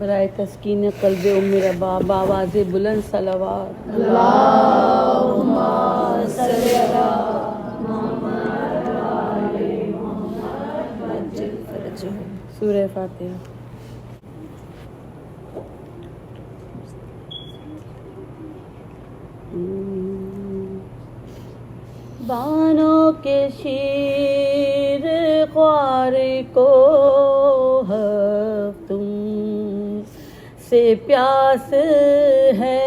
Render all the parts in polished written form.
برائے تسکین قلب ام رباب آواز بلند صلوات اللہم صلی علی محمد وآل محمد وعجل فرجہم۔ سورہ فاتحہ۔ بانوں کے شیر خوار کو تم سے پیاس ہے،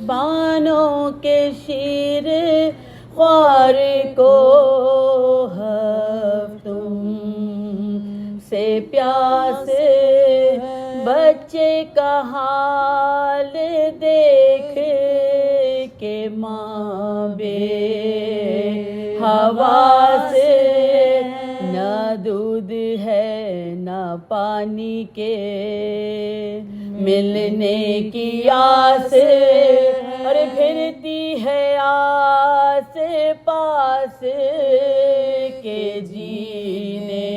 بانوں کے شیر خوار کو تم سے پیاس ہے، بچے کا حال دیکھ کے ماں بے حواس، نہ دودھ ہے نہ پانی کے ملنے کی آس، اور پھرتی ہے آس پاس کے جینے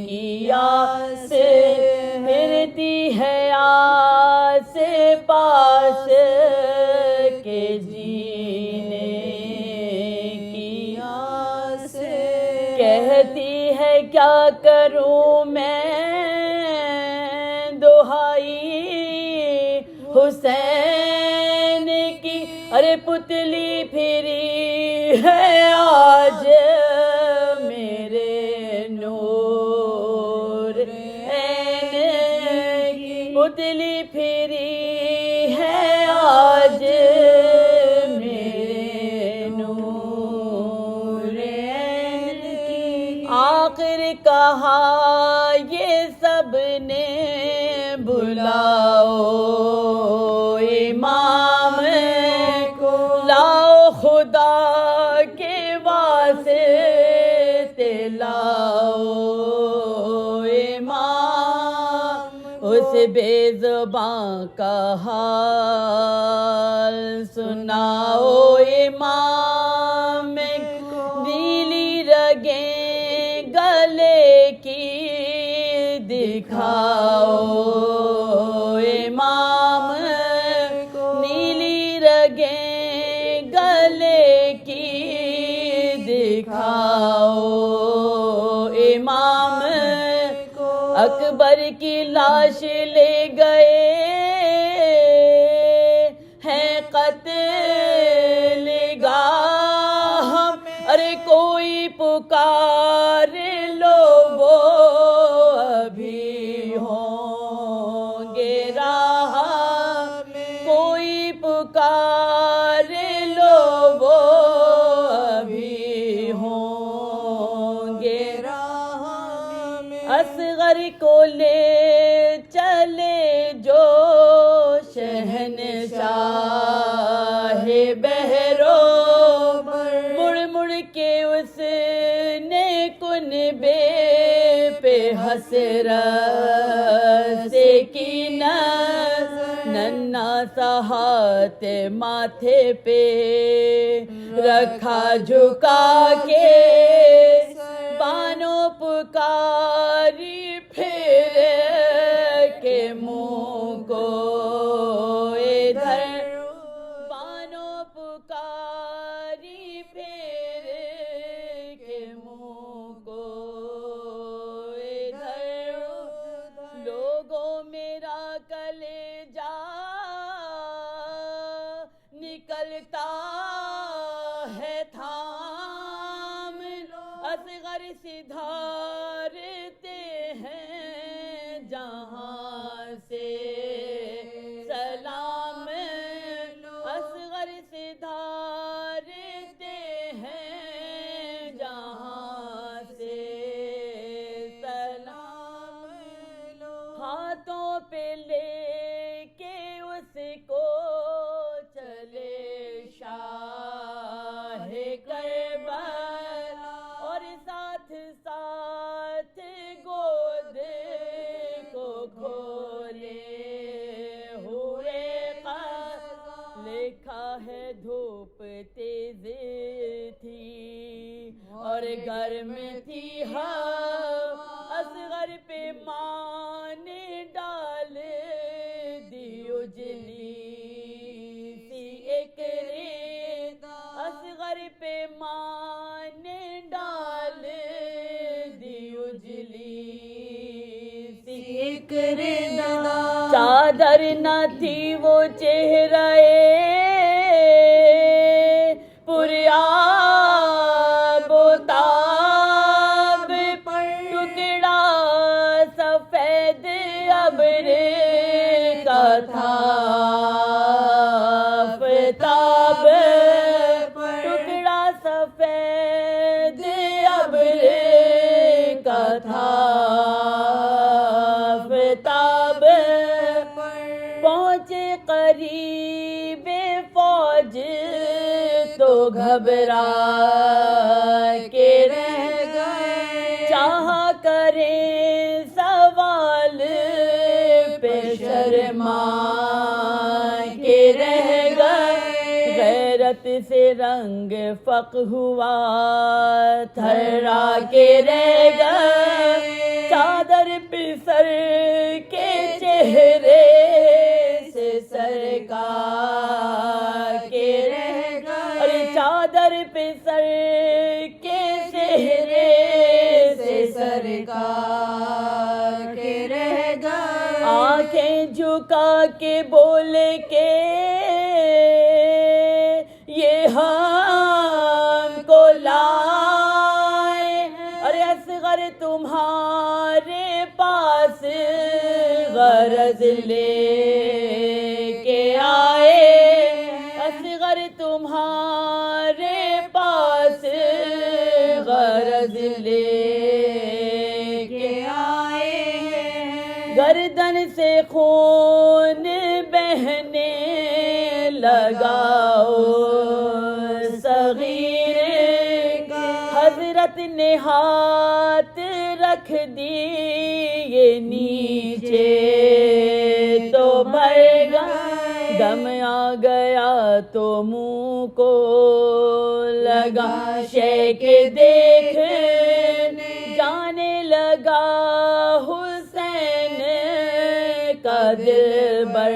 کی آس، پھرتی ہے آس پاس کے جینے کی آس، کہتی ہے کیا کروں میں دہائی حسین کی، ارے پتلی پھری ہے آج میرے نور عین کی، پتلی پھری ہے آج میرے نور عین کی، آخر کہا یہ سب نے بلاؤ امام کو، لاؤ خدا کے واسطے لاؤ امام، اس بے زباں کا حال سناؤ امام، نیلی رگیں گلے کی دکھاؤ امام، نیلی رگیں گلے کی دکھاؤ امام، اکبر کی لاش لے گئے ہیں قتل گاہ، ارے کوئی پکار لو وہ ابھی ہوں گے راہ میں، کوئی پکار لو وہ ابھی ہوں گے راہ میں، اصغر کو لے چلے جو شہنشاہ بہرو، مڑ مڑ کے اس نے کنبے پہ حسرت سے کی ننھا سا ہاتھ ماتھے پہ رکھا جھکا کے، بانوں پکاری پھر کے منہ کو ادھر، بانوں پکاری پھر کے منہ کو ادھر، لوگوں میرا کلیجہ نکلتا ہے تھام لو، اصغر سدھارتے ہیں جہاں سے سلام لو، اصغر سدھارتے ہیں جہاں سے سلام لو، ہاتھوں پہ لے کے اس کو چلے شاہ کربلا، اور ساتھ ساتھ گود کو کھولے ہوئے قلم، لکھا ہے دھوپ تیز تھی اور گرم تھی ہوا، اصغر پہ ماں نے چادر نہ تھی وہ چہرہ پریاب و تاب پر، ٹکڑا سفید ابر کا تھا آفتاب پر، ٹکڑا سفید ابر کا تھا آفتاب پر، پہنچے قریب فوج تو گھبرا کے رہ گئے، چاہا کریں سوال پہ شرما کے رہ گئے، غیرت سے رنگ فق ہوا تھرا کے رہ گئے، چادر پہ سر کے چہرے سے سرکار کے رہ گئے، اور چادر پہ سر کے چہرے سے سرکار کے رہ گئے، آنکھیں جھکا کے بول کے یہ ہم کو لائے، ارے اصغر تمہارے پاس غرض لے کے آئے، اصغر تمہارے پاس غرض لے کے آئے، گردن سے خون بہنے لگاؤ صغیر کا، حضرت نے ہاتھ رکھ دیے نیچے تو بھر گئے، دم آ گیا تو منہ کو لگا شیک دیکھنے، جانے لگا حسین کا دلبر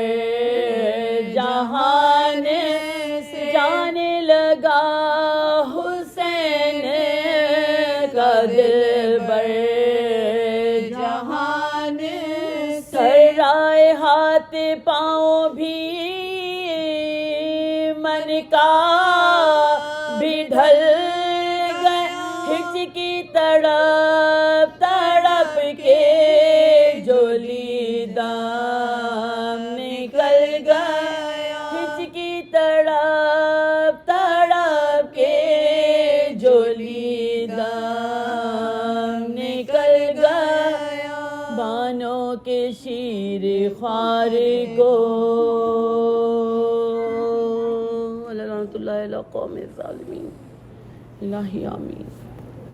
جہان سے، جانے لگا حسین کا دلبر جہان سے، سرائے ہاتھ پاؤں بھی من کا بھی ڈھل گئے، ہچکی تڑپ تڑپ کے جولی دام نکل گیا، ہچکی تڑپ تڑپ کے جولی دام نکل گیا، بانوں کے شیر خوار کو لعنت اللہ علی قوم الظالمین، الہی آمین۔